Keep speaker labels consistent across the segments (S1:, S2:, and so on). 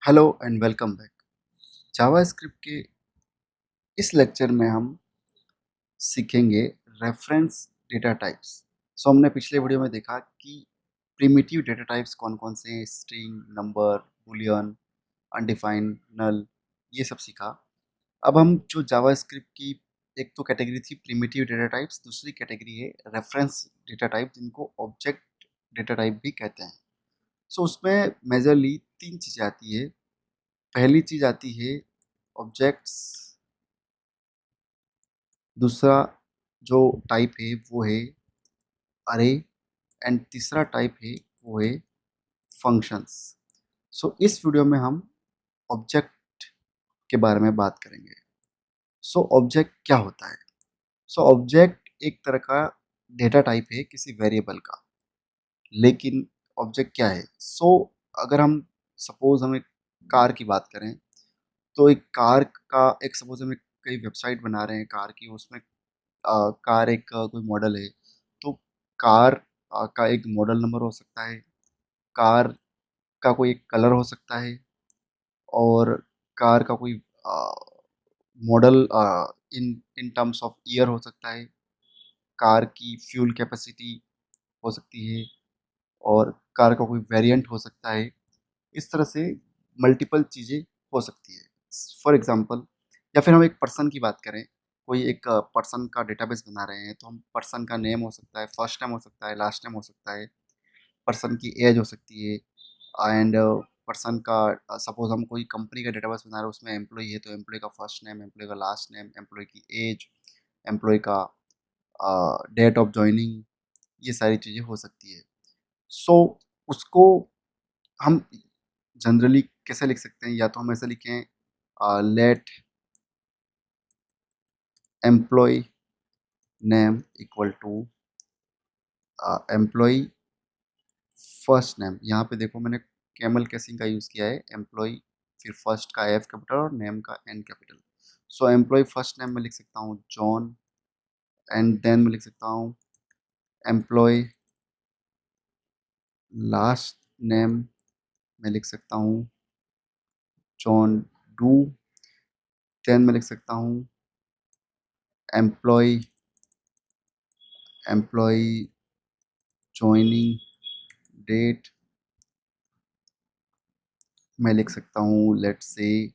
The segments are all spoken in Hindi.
S1: Hello and welcome back. JavaScript के इस लेक्चर में हम सीखेंगे रेफरेंस डेटा टाइप्स। हमने पिछले वीडियो में देखा कि प्रिमिटिव डेटा टाइप्स कौन कौन से हैं, स्ट्रिंग, नंबर, बूलियन, अनडिफाइंड, नल, ये सब सीखा। अब हम जो जावास्क्रिप्ट की एक तो कैटेगरी थी प्रिमिटिव डेटा टाइप्स, दूसरी कैटेगरी है रेफरेंस डेटा टाइप जिनको ऑब्जेक्ट डेटा टाइप भी कहते हैं। उसमें मेजरली तीन चीज़ें आती है। पहली चीज़ आती है ऑब्जेक्ट्स, दूसरा जो टाइप है वो है अरे, एंड तीसरा टाइप है वो है फंक्शंस। इस वीडियो में हम ऑब्जेक्ट के बारे में बात करेंगे। ऑब्जेक्ट क्या होता है? ऑब्जेक्ट एक तरह का डेटा टाइप है किसी वेरिएबल का। लेकिन ऑब्जेक्ट क्या है? अगर हम सपोज हम एक कार की बात करें, तो एक कार का एक सपोज हम एक कई वेबसाइट बना रहे हैं कार की, उसमें कार एक कोई मॉडल है, तो कार का एक मॉडल नंबर हो सकता है, कार का कोई एक कलर हो सकता है, और कार का कोई model in in terms of year हो सकता है, कार की फ्यूल कैपेसिटी हो सकती है, और कार का कोई वेरिएंट हो सकता है। इस तरह से मल्टीपल चीज़ें हो सकती है। फॉर एग्जांपल, या फिर हम एक पर्सन की बात करें, कोई एक पर्सन का डेटाबेस बना रहे हैं, तो हम पर्सन का नेम हो सकता है, फर्स्ट नेम हो सकता है, लास्ट नेम हो सकता है, पर्सन की एज हो सकती है, एंड पर्सन का सपोज हम कोई कंपनी का डेटाबेस बना रहे हैं, उसमें एम्प्लॉय है तो एम्प्लॉय का फर्स्ट नेम, एम्प्लॉय का लास्ट नेम, एम्प्लॉय की एज, एम्प्लॉय का डेट ऑफ ज्वाइनिंग, ये सारी चीज़ें हो सकती है। सो उसको हम जनरली कैसे लिख सकते हैं? या तो हम ऐसे लिखें, let employee name equal to employee first name. यहाँ पे देखो मैंने कैमल केसिंग का यूज़ किया है। एम्प्लॉय, फिर फर्स्ट का एफ कैपिटल और नेम का N capital. Employee first name में लिख सकता हूँ जॉन, एंड देन मैं लिख सकता हूँ एम्प्लॉय लास्ट नेम में लिख सकता हूँ जॉन डू। देन मैं लिख सकता हूँ एम्प्लॉय एम्प्लॉय ज्वाइनिंग डेट मैं लिख सकता हूँ लेट्स से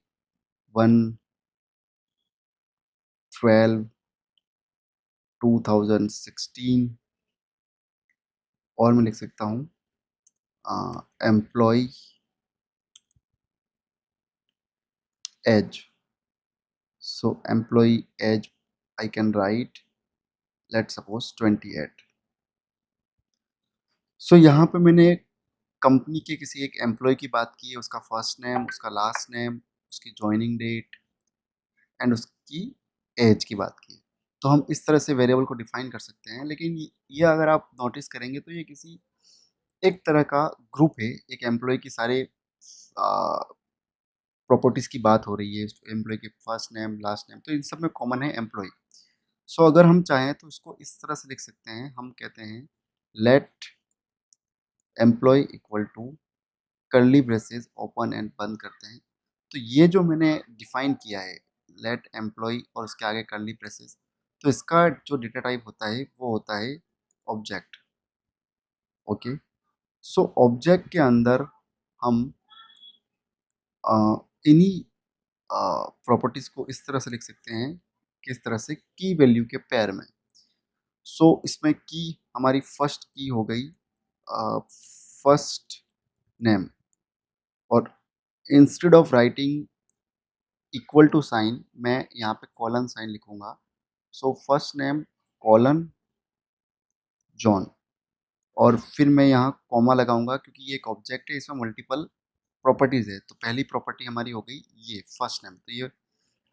S1: 1/12/2016। और मैं लिख सकता हूँ employee age. Employee age I can write let suppose 28। यहाँ पे मैंने कंपनी के किसी एक एम्प्लॉय की बात की है, उसका फर्स्ट नेम, उसका लास्ट नेम, उसकी ज्वाइनिंग डेट एंड उसकी एज की बात की। तो हम इस तरह से वेरिएबल को डिफाइन कर सकते हैं। लेकिन ये अगर आप नोटिस करेंगे तो ये किसी एक तरह का ग्रुप है, एक एम्प्लॉय की सारे प्रॉपर्टीज़ की बात हो रही है, एम्प्लॉय के फर्स्ट नेम, लास्ट नेम, तो इन सब में कॉमन है एम्प्लॉय। अगर हम चाहें तो इसको इस तरह से लिख सकते हैं, हम कहते हैं let employee equal to curly braces open and बंद करते हैं। तो ये जो मैंने डिफाइन किया है लेट एम्प्लॉय और उसके आगे कर्ली ब्रेसेस, तो इसका जो डेटा टाइप होता है वो होता है ऑब्जेक्ट। ओके, ऑब्जेक्ट के अंदर हम इन्हीं प्रॉपर्टीज़ को इस तरह से लिख सकते हैं, किस तरह से, की वैल्यू के पेयर में। इसमें की हमारी फर्स्ट की हो गई फर्स्ट नेम, और instead of writing equal to sign मैं यहाँ पे कॉलन साइन लिखूंगा। फर्स्ट नेम कॉलन जॉन, और फिर मैं यहाँ कॉमा लगाऊंगा क्योंकि ये एक ऑब्जेक्ट है, इसमें मल्टीपल प्रॉपर्टीज है। तो पहली प्रॉपर्टी हमारी हो गई ये फर्स्ट नेम, तो ये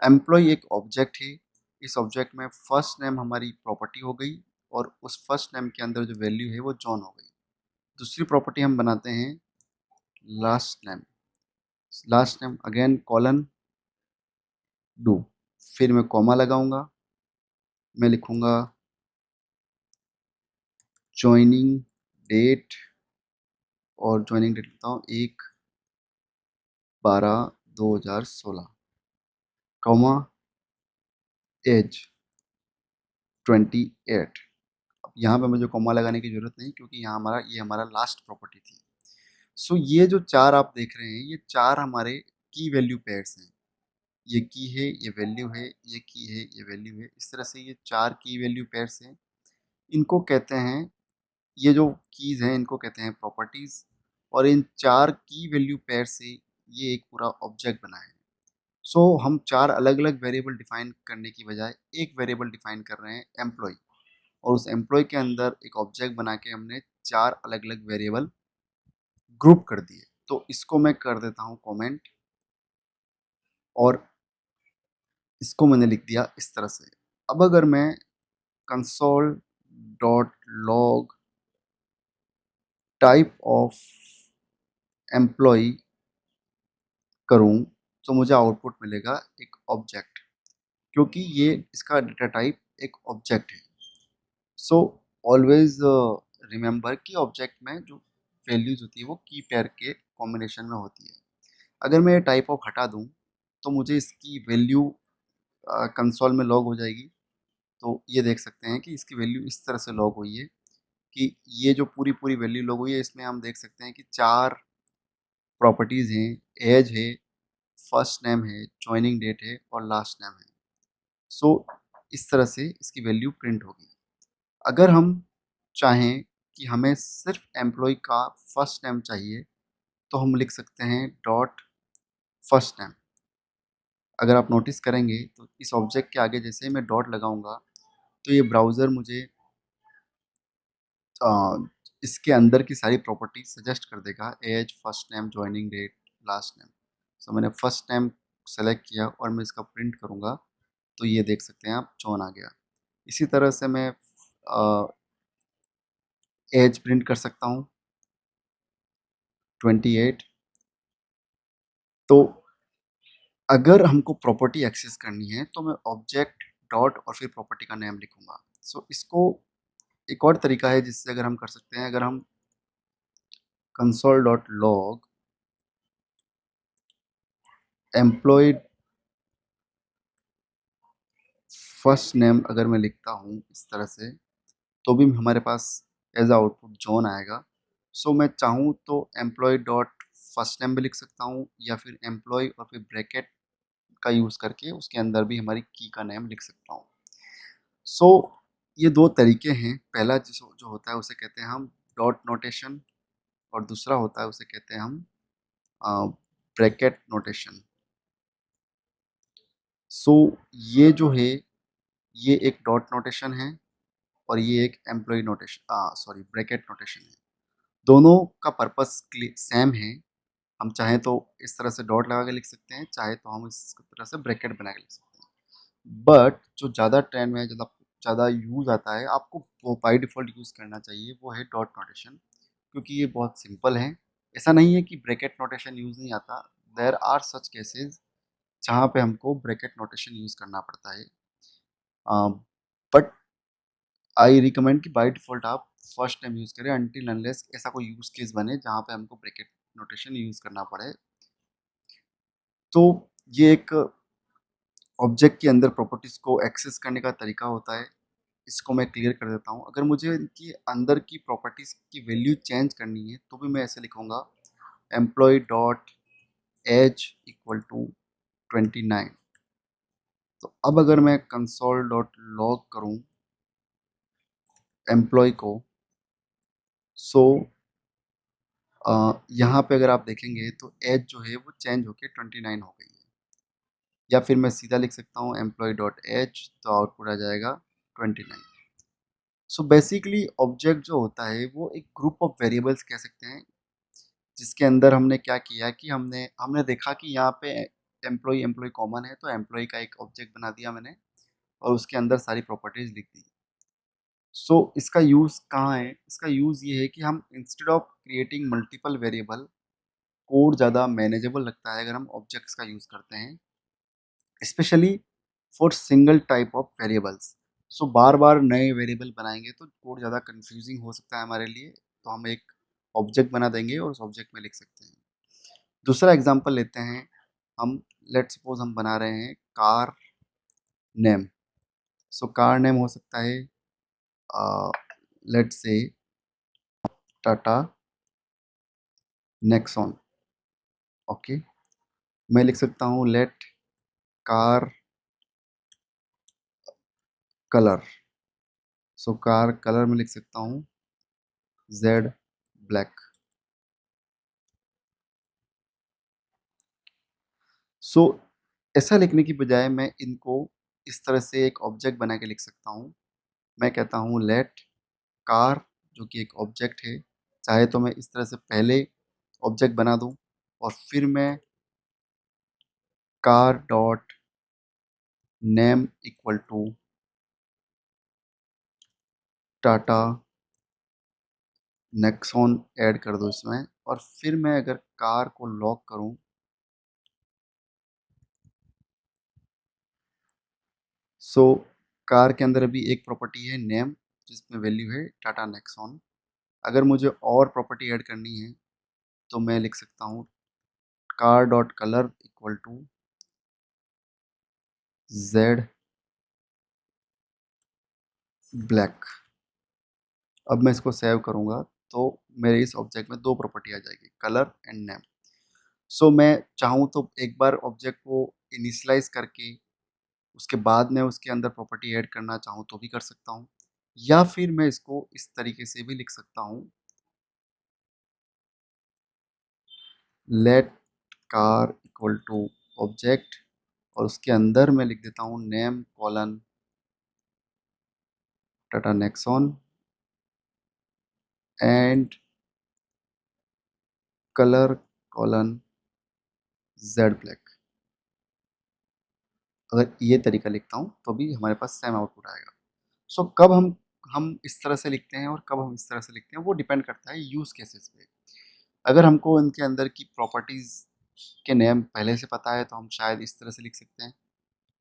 S1: एम्प्लॉय एक ऑब्जेक्ट है। इस ऑब्जेक्ट में फर्स्ट नेम हमारी प्रॉपर्टी हो गई, और उस फर्स्ट नेम के अंदर जो वैल्यू है वो जॉन हो गई। दूसरी प्रॉपर्टी हम बनाते हैं last name. Last name again colon do, फिर मैं कॉमा लगाऊंगा, मैं लिखूंगा ज्वाइनिंग डेट, और ज्वाइनिंग डेट लिखता हूँ 1 12/2016 कॉमा एज 28। अब यहाँ पे मुझे कॉमा लगाने की ज़रूरत नहीं क्योंकि यहाँ हमारा लास्ट प्रॉपर्टी थी। सो ये जो 4 आप देख रहे हैं, ये 4 हमारे की वैल्यू पेयर्स हैं। ये की है, ये वैल्यू है, ये की है, ये वैल्यू है। इस तरह से ये 4 की वैल्यू पेयर्स हैं। इनको कहते हैं, ये जो कीज़ हैं इनको कहते हैं प्रॉपर्टीज़, और इन 4 की वैल्यू पेयर से ये एक पूरा ऑब्जेक्ट बना है। सो हम 4 अलग-अलग वेरिएबल डिफाइन करने की बजाय एक वेरिएबल डिफाइन कर रहे हैं एम्प्लॉयी, और उस एम्प्लॉयी के अंदर एक ऑब्जेक्ट बना के हमने 4 अलग-अलग वेरिएबल ग्रुप कर दिए। तो इसको मैं कर देता हूँ कमेंट, और इसको मैंने लिख दिया इस तरह से। अब अगर मैं console dot log type of employee करूँ तो मुझे आउटपुट मिलेगा एक ऑब्जेक्ट, क्योंकि ये इसका डेटा टाइप एक ऑब्जेक्ट है। सो ऑलवेज रिमेंबर कि ऑब्जेक्ट में जो वैल्यूज होती है वो की पेयर के कॉम्बिनेशन में होती है। अगर मैं ये टाइप ऑफ हटा दूँ तो मुझे इसकी वैल्यू कंसोल में लॉग हो जाएगी। तो ये देख सकते हैं कि इसकी वैल्यू इस तरह से लॉग हुई है कि ये जो पूरी पूरी वैल्यू लॉग हुई है, इसमें हम देख सकते हैं कि 4 प्रॉपर्टीज़ हैं, एज है, फर्स्ट नेम है, जॉइनिंग डेट है और लास्ट नेम है। सो इस तरह से इसकी वैल्यू प्रिंट होगी। अगर हम चाहें कि हमें सिर्फ एम्प्लॉय का फर्स्ट नेम चाहिए तो हम लिख सकते हैं डॉट फर्स्ट नेम। अगर आप नोटिस करेंगे तो इस ऑब्जेक्ट के आगे जैसे ही मैं डॉट लगाऊंगा तो ये ब्राउज़र मुझे इसके अंदर की सारी प्रॉपर्टी सजेस्ट कर देगा, age, first name, joining date, last name. So मैंने फर्स्ट नेम सेलेक्ट किया और मैं इसका प्रिंट करूँगा तो ये देख सकते हैं आप, जॉन आ गया। इसी तरह से मैं एज प्रिंट कर सकता हूँ 28। तो अगर हमको प्रॉपर्टी एक्सेस करनी है तो मैं ऑब्जेक्ट डॉट और फिर प्रॉपर्टी का नेम लिखूंगा। सो इसको एक और तरीका है जिससे अगर हम कर सकते हैं, अगर हम console dot log employee first name अगर मैं लिखता हूँ इस तरह से, तो भी हमारे पास एज आउटपुट जॉन आएगा। सो मैं चाहूँ तो एम्प्लॉय डॉट फर्स्ट नेम भी लिख सकता हूँ, या फिर एम्प्लॉय और फिर ब्रैकेट का यूज़ करके उसके अंदर भी हमारी की का नेम लिख सकता हूँ। सो ये 2 तरीके हैं। पहला जो जो होता है उसे कहते हैं हम डॉट नोटेशन, और दूसरा होता है उसे कहते हैं हम ब्रैकेट नोटेशन। सो ये जो है ये एक डॉट नोटेशन है और ये एक employee notation, sorry, bracket notation है। दोनों का पर्पस सेम है। हम चाहें तो इस तरह से डॉट लगा के लिख सकते हैं, चाहे तो हम इस तरह से ब्रैकेट बना के लिख सकते हैं। बट जो ज़्यादा ट्रेंड में है, ज़्यादा ज़्यादा यूज़ आता है, आपको वो बाय डिफ़ॉल्ट यूज़ करना चाहिए, वो है डॉट नोटेशन, क्योंकि ये बहुत सिंपल है। ऐसा नहीं है कि ब्रैकेट नोटेशन यूज़ नहीं आता, देयर आर सच केसेस जहाँ पे हमको ब्रैकेट नोटेशन यूज़ करना पड़ता है। बट आई रिकमेंड कि बाय डिफ़ॉल्ट आप फर्स्ट नेम यूज़ करें अनटिल अनलेस ऐसा कोई यूज़ केस बने जहाँ पे हमको ब्रैकेट नोटेशन यूज़ करना पड़े। तो ये एक ऑब्जेक्ट के अंदर प्रॉपर्टीज़ को एक्सेस करने का तरीका होता है। इसको मैं क्लियर कर देता हूँ। अगर मुझे इनकी अंदर की प्रॉपर्टीज़ की वैल्यू चेंज करनी है तो भी मैं ऐसे लिखूँगा, employee dot age equal to 29। तो अब अगर मैं कंसोल डॉट लॉग करूँ एम्प्लॉय को, सो यहाँ पे अगर आप देखेंगे तो एज जो है वो चेंज होके 29 हो गई है। या फिर मैं सीधा लिख सकता हूँ एम्प्लॉय डॉट एज, तो आउटपुट आ जाएगा 29। सो बेसिकली ऑब्जेक्ट जो होता है वो एक ग्रुप ऑफ वेरिएबल्स कह सकते हैं, जिसके अंदर हमने क्या किया कि हमने हमने देखा कि यहाँ पे एम्प्लॉय एम्प्लॉय कॉमन है, तो एम्प्लॉय का एक ऑब्जेक्ट बना दिया मैंने और उसके अंदर सारी प्रॉपर्टीज लिख दी। सो इसका यूज़ कहाँ है? इसका यूज़ ये है कि हम instead of creating multiple variable, code ज़्यादा मैनेजेबल लगता है अगर हम ऑब्जेक्ट्स का यूज़ करते हैं, specially for single type of variables. So बार बार नए वेरिएबल बनाएंगे तो कोड ज़्यादा कंफ्यूजिंग हो सकता है हमारे लिए, तो हम एक ऑब्जेक्ट बना देंगे और उस ऑब्जेक्ट में लिख सकते हैं। दूसरा एग्जांपल लेते हैं हम। लेट सपोज हम बना रहे हैं car name. So car name हो सकता है लेट से टाटा नेक्सॉन। ओके, मैं लिख सकता हूँ let car colour. So car colour में लिख सकता हूँ जेड ब्लैक। सो ऐसा लिखने की बजाय मैं इनको इस तरह से एक ऑब्जेक्ट बना के लिख सकता हूँ। मैं कहता हूँ लेट कार, जो कि एक ऑब्जेक्ट है, चाहे तो मैं इस तरह से पहले ऑब्जेक्ट बना दूं और फिर मैं car dot name equal to Tata Nexon add कर दूं इसमें, और फिर मैं अगर कार को लॉक करूं, सो कार के अंदर अभी एक प्रॉपर्टी है नेम, जिसमें वैल्यू है टाटा नेक्सॉन। अगर मुझे और प्रॉपर्टी ऐड करनी है तो मैं लिख सकता हूँ car dot colour equal to jet black. अब मैं इसको सेव करूंगा तो मेरे इस ऑब्जेक्ट में दो प्रॉपर्टी आ जाएगी, कलर एंड नेम। सो मैं चाहूँ तो एक बार ऑब्जेक्ट को इनिशियलाइज करके उसके बाद मैं उसके अंदर प्रॉपर्टी ऐड करना चाहूँ तो भी कर सकता हूँ, या फिर मैं इसको इस तरीके से भी लिख सकता हूँ let car equal to object, और उसके अंदर मैं लिख देता हूँ name colon Tata Nexon and colour colon jet black. अगर ये तरीका लिखता हूँ तो भी हमारे पास सेम आउटपुट आएगा। सो कब हम इस तरह से लिखते हैं और कब हम इस तरह से लिखते हैं वो डिपेंड करता है यूज़ केसेस पे। अगर हमको इनके अंदर की प्रॉपर्टीज़ के नेम पहले से पता है तो हम शायद इस तरह से लिख सकते हैं।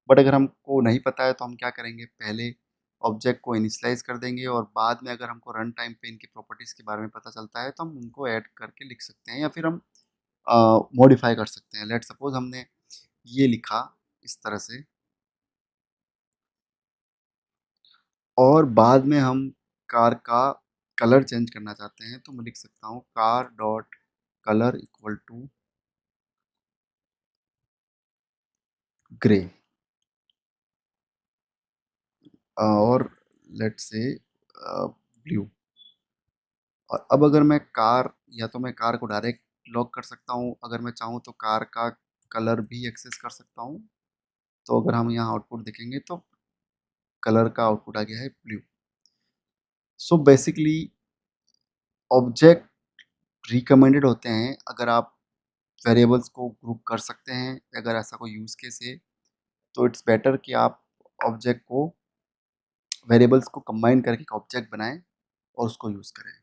S1: बट अगर हमको नहीं पता है तो हम क्या करेंगे, पहले ऑब्जेक्ट को इनिशियलाइज कर देंगे और बाद में अगर हमको रन टाइम पे इनकी प्रॉपर्टीज़ के बारे में पता चलता है तो हम उनको ऐड करके लिख सकते हैं, या फिर हम मॉडिफाई कर सकते हैं। लेट सपोज हमने ये लिखा इस तरह से, और बाद में हम कार का कलर चेंज करना चाहते हैं तो मैं लिख सकता हूँ car dot colour equal to grey, और लेट्स से ब्लू। और अब अगर मैं कार, या तो मैं कार को डायरेक्ट लॉक कर सकता हूँ, अगर मैं चाहूँ तो कार का कलर भी एक्सेस कर सकता हूँ। तो अगर हम यहाँ आउटपुट देखेंगे तो कलर का आउटपुट आ गया है blue. So basically object recommended होते हैं अगर आप वेरिएबल्स को ग्रुप कर सकते हैं। अगर ऐसा कोई यूज़ केस है तो इट्स बेटर कि आप ऑब्जेक्ट को वेरिएबल्स को कंबाइन करके एक ऑब्जेक्ट बनाएं और उसको यूज़ करें।